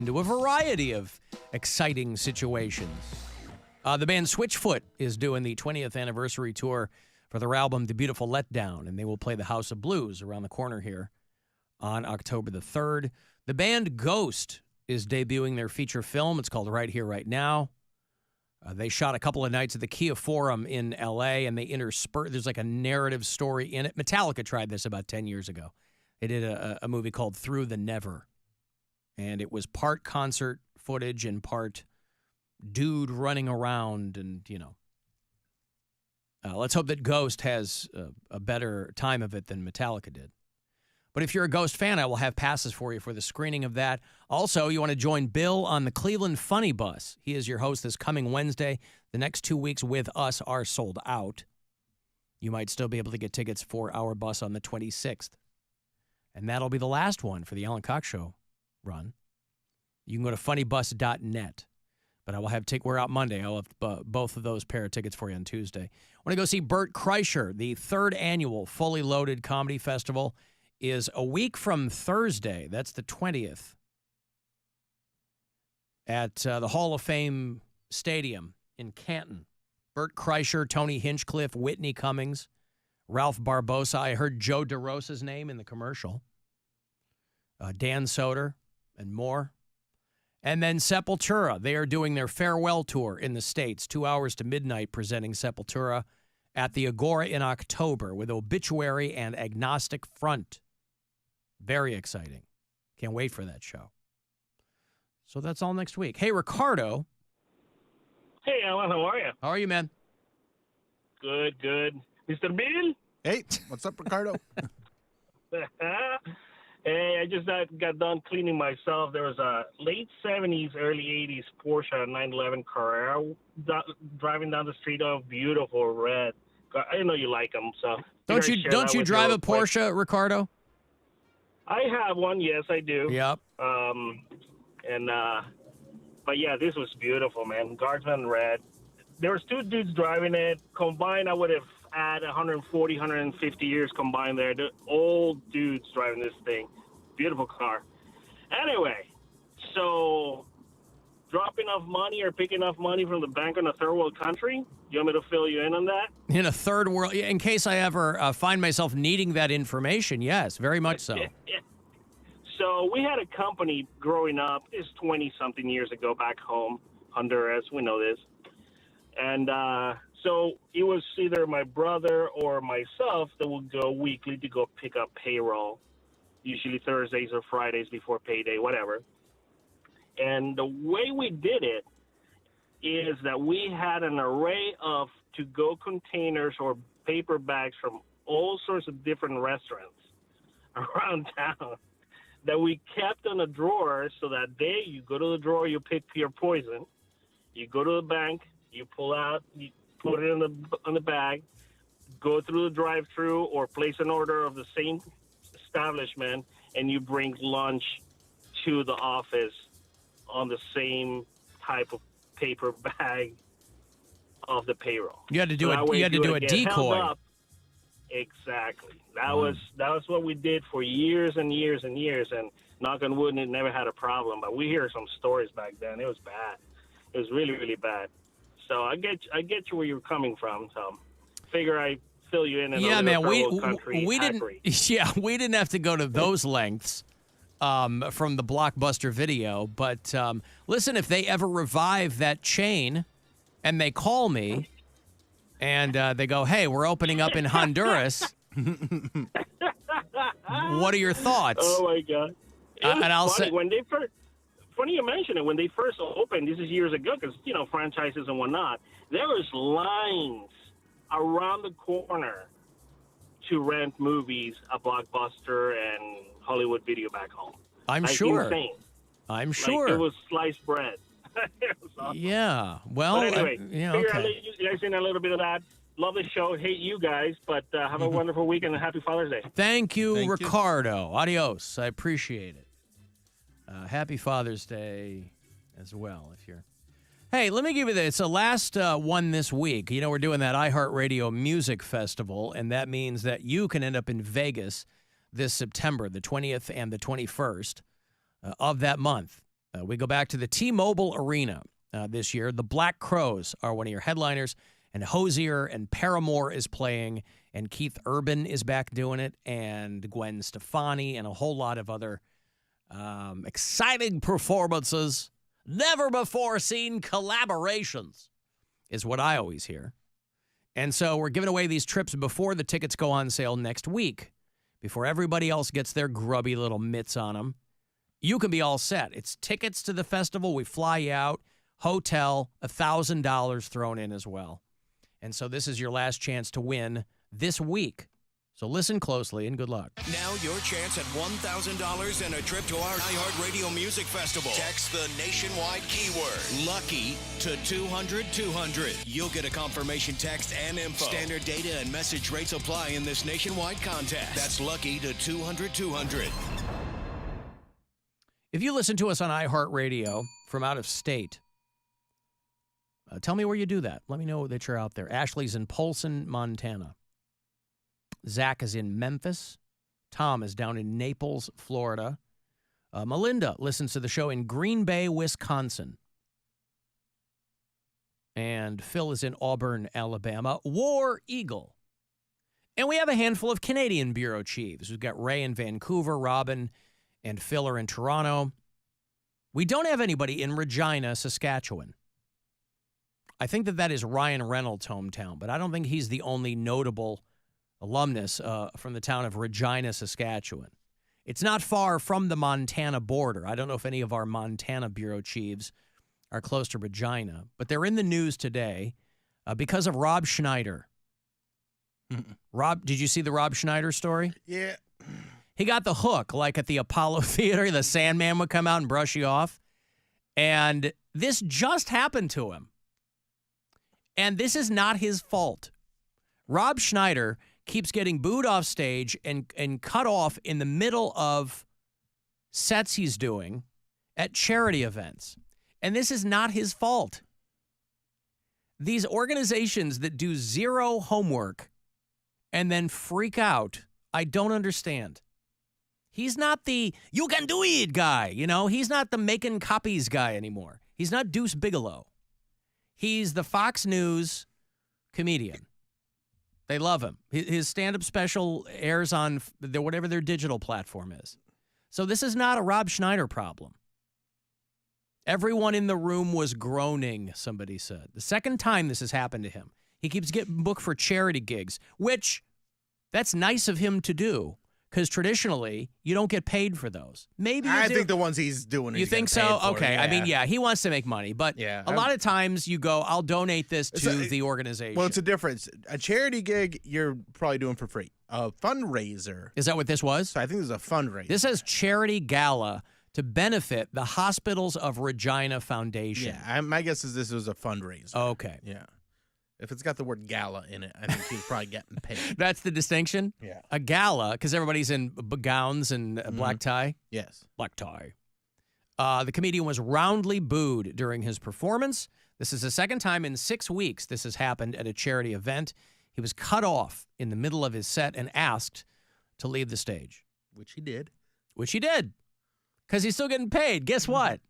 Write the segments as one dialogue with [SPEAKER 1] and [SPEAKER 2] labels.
[SPEAKER 1] into a variety of exciting situations. The band Switchfoot is doing the 20th anniversary tour for their album The Beautiful Letdown, and they will play the House of Blues around the corner here on October the 3rd. The band Ghost is debuting their feature film. It's called Right Here, Right Now. They shot a couple of nights at the Kia Forum in L.A., and they there's like a narrative story in it. Metallica tried this about 10 years ago. They did a movie called Through the Never. And it was part concert footage and part dude running around. And, let's hope that Ghost has a better time of it than Metallica did. But if you're a Ghost fan, I will have passes for you for the screening of that. Also, you want to join Bill on the Cleveland Funny Bus. He is your host this coming Wednesday. The next 2 weeks with us are sold out. You might still be able to get tickets for our bus on the 26th. And that'll be the last one for the Alan Cox Show run. You can go to funnybus.net. But I will have we're out Monday. I'll have both of those pair of tickets for you on Tuesday. I want to go see Bert Kreischer. The 3rd annual Fully Loaded Comedy Festival is a week from Thursday. That's the 20th. At the Hall of Fame Stadium in Canton. Bert Kreischer, Tony Hinchcliffe, Whitney Cummings, Ralph Barbosa. I heard Joe DeRosa's name in the commercial. Dan Soder and more. And then Sepultura. They are doing their farewell tour in the States, 2 hours to midnight, presenting Sepultura at the Agora in October with Obituary and Agnostic Front. Very exciting. Can't wait for that show. So that's all next week. Hey, Ricardo.
[SPEAKER 2] Hey, Alan, how are you?
[SPEAKER 1] How are you, man?
[SPEAKER 2] Good. Mr. Bill?
[SPEAKER 3] Hey, what's up, Ricardo?
[SPEAKER 2] Hey, I just got done cleaning myself. There was a late 70s, early 80s Porsche 911 Carrera driving down the street. Oh, beautiful red. I know you like them, so.
[SPEAKER 1] Don't you drive a Porsche, Ricardo?
[SPEAKER 2] I have one, yes, I do.
[SPEAKER 1] Yep.
[SPEAKER 2] But yeah, this was beautiful, man. Guardsman red. There was 2 dudes driving it. Combined, I would have had 140, 150 years combined there. The old dudes driving this thing. Beautiful car. Anyway, so dropping off money or picking up money from the bank in a third world country? You want me to fill you in on that?
[SPEAKER 1] In a third world, in case I ever find myself needing that information, yes, very much so.
[SPEAKER 2] So we had a company growing up, it's 20-something years ago back home, Honduras, we know this. And so it was either my brother or myself that would go weekly to go pick up payroll, usually Thursdays or Fridays before payday, whatever. And the way we did it is that we had an array of to-go containers or paper bags from all sorts of different restaurants around town that we kept in a drawer so that day you go to the drawer, you pick your poison, you go to the bank, you pull out, you put it in the bag, go through the drive-thru or place an order of the same establishment, and you bring lunch to the office on the same type of paper bag of the payroll.
[SPEAKER 1] You had to do a decoy.
[SPEAKER 2] Exactly. That was what we did for years and years and years, and knock on wood, it never had a problem. But we hear some stories back then. It was bad. It was really, really bad. So I get you where you're coming from. So figure I fill you in.
[SPEAKER 1] Yeah, man. We didn't have to go to those lengths from the Blockbuster video. But listen, if they ever revive that chain, and they call me, and they go, "Hey, we're opening up in Honduras." What are your thoughts?
[SPEAKER 2] Oh my God!
[SPEAKER 1] And I'll say
[SPEAKER 2] when they first. Funny you mention it. When they first opened, this is years ago, because franchises and whatnot, there was lines around the corner to rent movies at Blockbuster and Hollywood Video back home.
[SPEAKER 1] I'm sure.
[SPEAKER 2] Insane.
[SPEAKER 1] I'm sure.
[SPEAKER 2] It was sliced bread. It was awesome.
[SPEAKER 1] Yeah. Well.
[SPEAKER 2] But anyway,
[SPEAKER 1] okay.
[SPEAKER 2] I'll let you guys in a little bit of that. Love the show. Hate you guys, but have a wonderful weekend and happy Father's Day.
[SPEAKER 1] Thank you, Ricardo. Adios. I appreciate it. Happy Father's Day as well. Hey, let me give you this. It's the last one this week. We're doing that iHeart Radio Music Festival, and that means that you can end up in Vegas this September, the 20th and the 21st of that month. We go back to the T-Mobile Arena this year. The Black Crowes are one of your headliners, and Hozier and Paramore is playing, and Keith Urban is back doing it, and Gwen Stefani, and a whole lot of other exciting performances. Never-before-seen collaborations is what I always hear. And so we're giving away these trips before the tickets go on sale next week, before everybody else gets their grubby little mitts on them. You can be all set. It's tickets to the festival. We fly you out. Hotel, $1,000 thrown in as well. And so this is your last chance to win this week. So listen closely and good luck.
[SPEAKER 3] Now your chance at $1,000 and a trip to our iHeart Radio Music Festival. Text the nationwide keyword LUCKY to 200-200. You'll get a confirmation text and info. Standard data and message rates apply in this nationwide contest. That's LUCKY to 200-200.
[SPEAKER 1] If you listen to us on iHeart Radio from out of state, tell me where you do that. Let me know that you're out there. Ashley's in Polson, Montana. Zach is in Memphis. Tom is down in Naples, Florida. Melinda listens to the show in Green Bay, Wisconsin. And Phil is in Auburn, Alabama. War Eagle. And we have a handful of Canadian bureau chiefs. We've got Ray in Vancouver, Robin and Phil are in Toronto. We don't have anybody in Regina, Saskatchewan. I think that is Ryan Reynolds' hometown, but I don't think he's the only notable alumnus from the town of Regina, Saskatchewan. It's not far from the Montana border. I don't know if any of our Montana bureau chiefs are close to Regina, but they're in the news today because of Rob Schneider. Rob, did you see the Rob Schneider story?
[SPEAKER 4] Yeah.
[SPEAKER 1] He got the hook, like at the Apollo Theater, the Sandman would come out and brush you off. And this just happened to him. And this is not his fault. Rob Schneider keeps getting booed off stage and cut off in the middle of sets he's doing at charity events. And this is not his fault. These organizations that do zero homework and then freak out, I don't understand. He's not the you can do it guy, you know? He's not the making copies guy anymore. He's not Deuce Bigelow. He's the Fox News comedian. They love him. His stand-up special airs on whatever their digital platform is. So this is not a Rob Schneider problem. Everyone in the room was groaning, somebody said. The second time this has happened to him. He keeps getting booked for charity gigs, which that's nice of him to do. Because traditionally, you don't get paid for those. Maybe you do.
[SPEAKER 4] I think the ones he's doing.
[SPEAKER 1] You think so? Okay.
[SPEAKER 4] Yeah.
[SPEAKER 1] I mean, yeah, he wants to make money. But a lot of times you go, I'll donate this to the organization.
[SPEAKER 4] Well, it's a difference. A charity gig, you're probably doing for free. A fundraiser.
[SPEAKER 1] Is that what this was?
[SPEAKER 4] So I think this is a fundraiser.
[SPEAKER 1] This says charity gala to benefit the Hospitals of Regina Foundation.
[SPEAKER 4] Yeah, my guess is this was a fundraiser.
[SPEAKER 1] Okay.
[SPEAKER 4] Yeah. If it's got the word gala in it, I think he's probably getting paid.
[SPEAKER 1] That's the distinction?
[SPEAKER 4] Yeah.
[SPEAKER 1] A gala, because everybody's in gowns and a black tie?
[SPEAKER 4] Yes.
[SPEAKER 1] Black tie. The comedian was roundly booed during his performance. This is the second time in 6 weeks this has happened at a charity event. He was cut off in the middle of his set and asked to leave the stage.
[SPEAKER 4] Which he did.
[SPEAKER 1] Which he did. Because he's still getting paid. Guess what?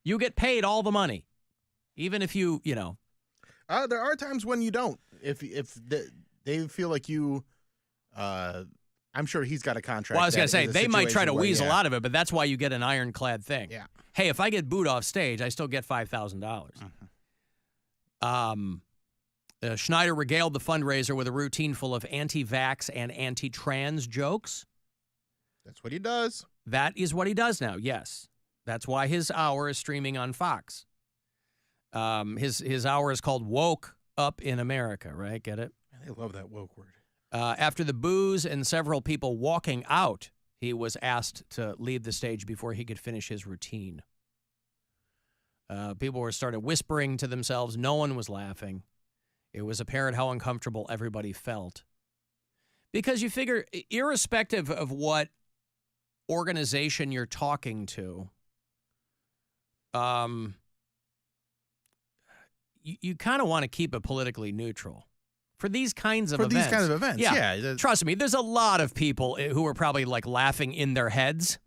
[SPEAKER 1] You get paid all the money. Even if you know.
[SPEAKER 4] There are times when you don't. If they feel like you, I'm sure he's got a contract.
[SPEAKER 1] Well, I was going to say, they might try to weasel out of it, but that's why you get an ironclad thing.
[SPEAKER 4] Yeah.
[SPEAKER 1] Hey, if I get booed off stage, I still get $5,000. Schneider regaled the fundraiser with a routine full of anti-vax and anti-trans jokes.
[SPEAKER 4] That's what he does.
[SPEAKER 1] That is what he does now, yes. That's why his hour is streaming on Fox. His hour is called Woke Up in America, right? Get it?
[SPEAKER 4] I love that woke word.
[SPEAKER 1] After the boos and several people walking out, he was asked to leave the stage before he could finish his routine. People started whispering to themselves. No one was laughing. It was apparent how uncomfortable everybody felt. Because you figure, irrespective of what organization you're talking to, you kind of want to keep it politically neutral for these kinds of events.
[SPEAKER 4] For these kinds of events, yeah.
[SPEAKER 1] Trust me, there's a lot of people who are probably like laughing in their heads,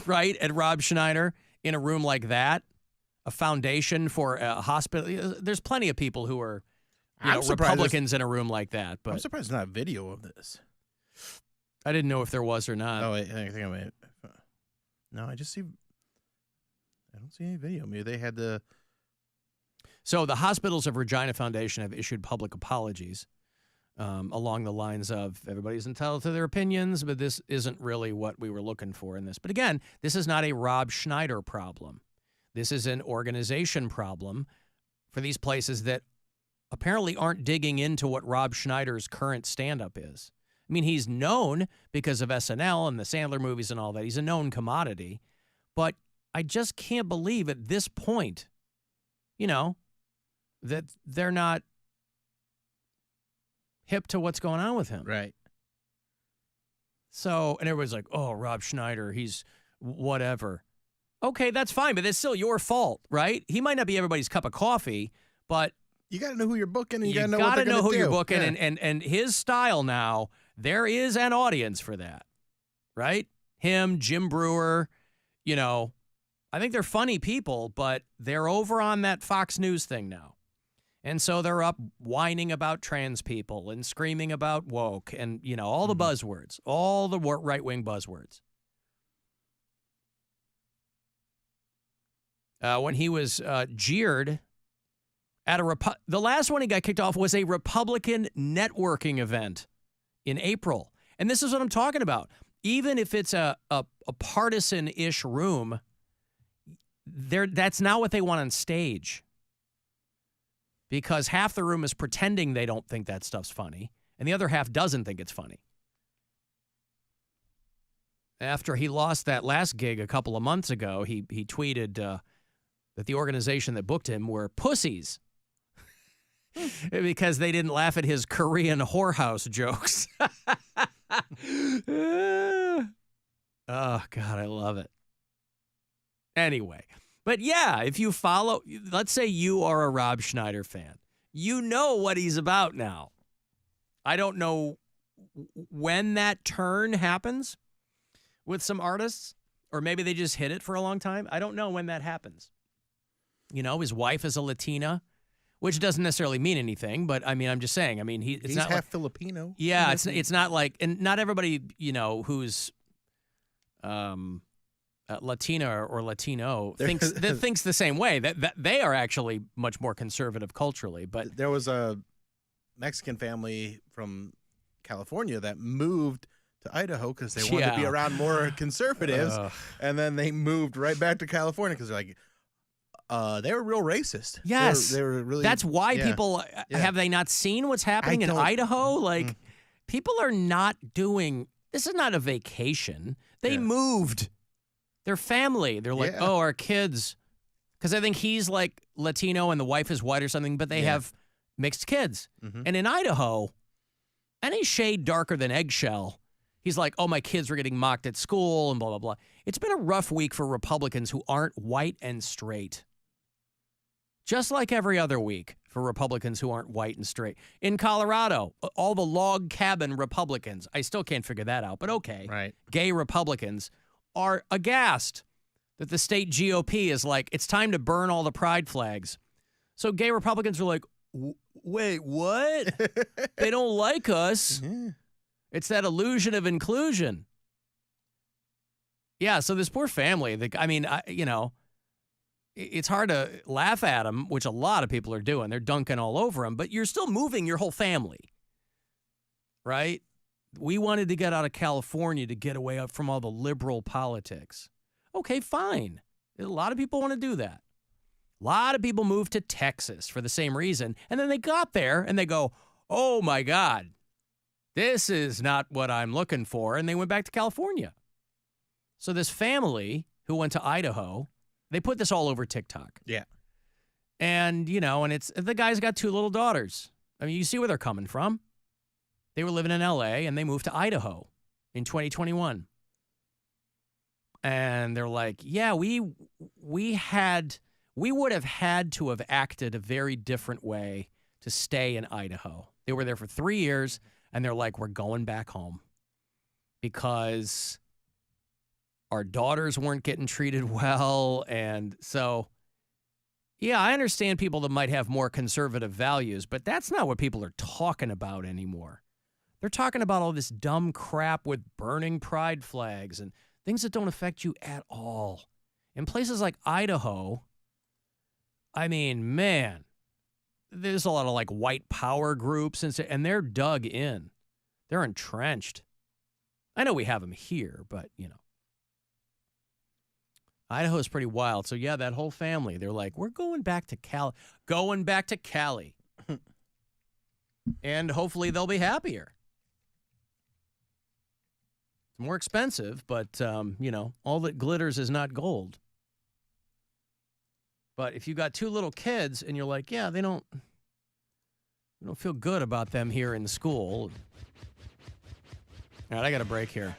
[SPEAKER 1] right, at Rob Schneider. in a room like that, a foundation for a hospital. There's plenty of people who are, Republicans in a room like that. But
[SPEAKER 4] I'm surprised there's not video of this.
[SPEAKER 1] I didn't know if there was or not.
[SPEAKER 4] Oh, wait, I think I might. No, I don't see any video. Maybe they had the.
[SPEAKER 1] So the Hospitals of Regina Foundation have issued public apologies along the lines of everybody's entitled to their opinions, but this isn't really what we were looking for in this. But again, this is not a Rob Schneider problem. This is an organization problem for these places that apparently aren't digging into what Rob Schneider's current stand-up is. I mean, he's known because of SNL and the Sandler movies and all that. He's a known commodity. But I just can't believe at this point, that they're not hip to what's going on with him.
[SPEAKER 4] Right.
[SPEAKER 1] So, and everybody's like, oh, Rob Schneider, he's whatever. Okay, that's fine, but it's still your fault, right? He might not be everybody's cup of coffee, but
[SPEAKER 4] you got to know who you're booking, and you got to know
[SPEAKER 1] gotta
[SPEAKER 4] what they're going to do.
[SPEAKER 1] who you're booking,
[SPEAKER 4] Yeah.
[SPEAKER 1] and his style now, there is an audience for that, right? Him, Jim Brewer, I think they're funny people, but they're over on that Fox News thing now. And so they're up whining about trans people and screaming about woke and, all the buzzwords, all the right-wing buzzwords. When he was jeered at the last one he got kicked off was a Republican networking event in April. And this is what I'm talking about. Even if it's a partisan-ish room, that's not what they want on stage. Because half the room is pretending they don't think that stuff's funny, and the other half doesn't think it's funny. After he lost that last gig a couple of months ago, he tweeted that the organization that booked him were pussies because they didn't laugh at his Korean whorehouse jokes. Oh, God, I love it. Anyway. But yeah, if you follow, let's say you are a Rob Schneider fan, you know what he's about now. I don't know when that turn happens with some artists, or maybe they just hit it for a long time. I don't know when that happens. His wife is a Latina, which doesn't necessarily mean anything, but I mean, I'm just saying. I mean, he's not
[SPEAKER 4] half Filipino.
[SPEAKER 1] Yeah, it's not like, and not everybody, who's Latina or Latino thinks the same way. That they are actually much more conservative culturally. But
[SPEAKER 4] there was a Mexican family from California that moved to Idaho because they wanted to be around more conservatives, and then they moved right back to California because they're like, they were real racist.
[SPEAKER 1] Yes,
[SPEAKER 4] they were really.
[SPEAKER 1] That's why people have they not seen what's happening in Idaho? Like, people are not doing. This is not a vacation. They moved. Their family. They're like, oh, our kids. Because I think he's like Latino and the wife is white or something, but they have mixed kids. Mm-hmm. And in Idaho, any shade darker than eggshell, he's like, oh, my kids were getting mocked at school and blah, blah, blah. It's been a rough week for Republicans who aren't white and straight. Just like every other week for Republicans who aren't white and straight. In Colorado, all the log cabin Republicans, I still can't figure that out, but okay.
[SPEAKER 4] Right.
[SPEAKER 1] Gay Republicans are aghast that the state GOP is like, it's time to burn all the pride flags. So gay Republicans are like, wait, what? They don't like us. Mm-hmm. It's that illusion of inclusion. Yeah, so this poor family, it's hard to laugh at them, which a lot of people are doing. They're dunking all over them, but you're still moving your whole family, right? We wanted to get out of California to get away from all the liberal politics. Okay, fine. A lot of people want to do that. A lot of people moved to Texas for the same reason, and then they got there and they go, oh my God, this is not what I'm looking for, and they went back to California. So this family who went to Idaho, they put this all over TikTok.
[SPEAKER 4] Yeah.
[SPEAKER 1] And, and it's the guy's got 2 little daughters. I mean, you see where they're coming from. They were living in L.A., and they moved to Idaho in 2021. And they're like, yeah, we would have had to have acted a very different way to stay in Idaho. They were there for 3 years, and they're like, we're going back home because our daughters weren't getting treated well. And so, yeah, I understand people that might have more conservative values, but that's not what people are talking about anymore. They're talking about all this dumb crap with burning pride flags and things that don't affect you at all. In places like Idaho, I mean, man, there's a lot of like white power groups and they're dug in. They're entrenched. I know we have them here, but, you know. Idaho is pretty wild. So, yeah, that whole family, they're like, we're going back to Cali. Going back to Cali. And hopefully they'll be happier. It's more expensive, but, you know, all that glitters is not gold. But if you got two little kids and you're like, yeah, we don't feel good about them here in school. All right, I got a break here.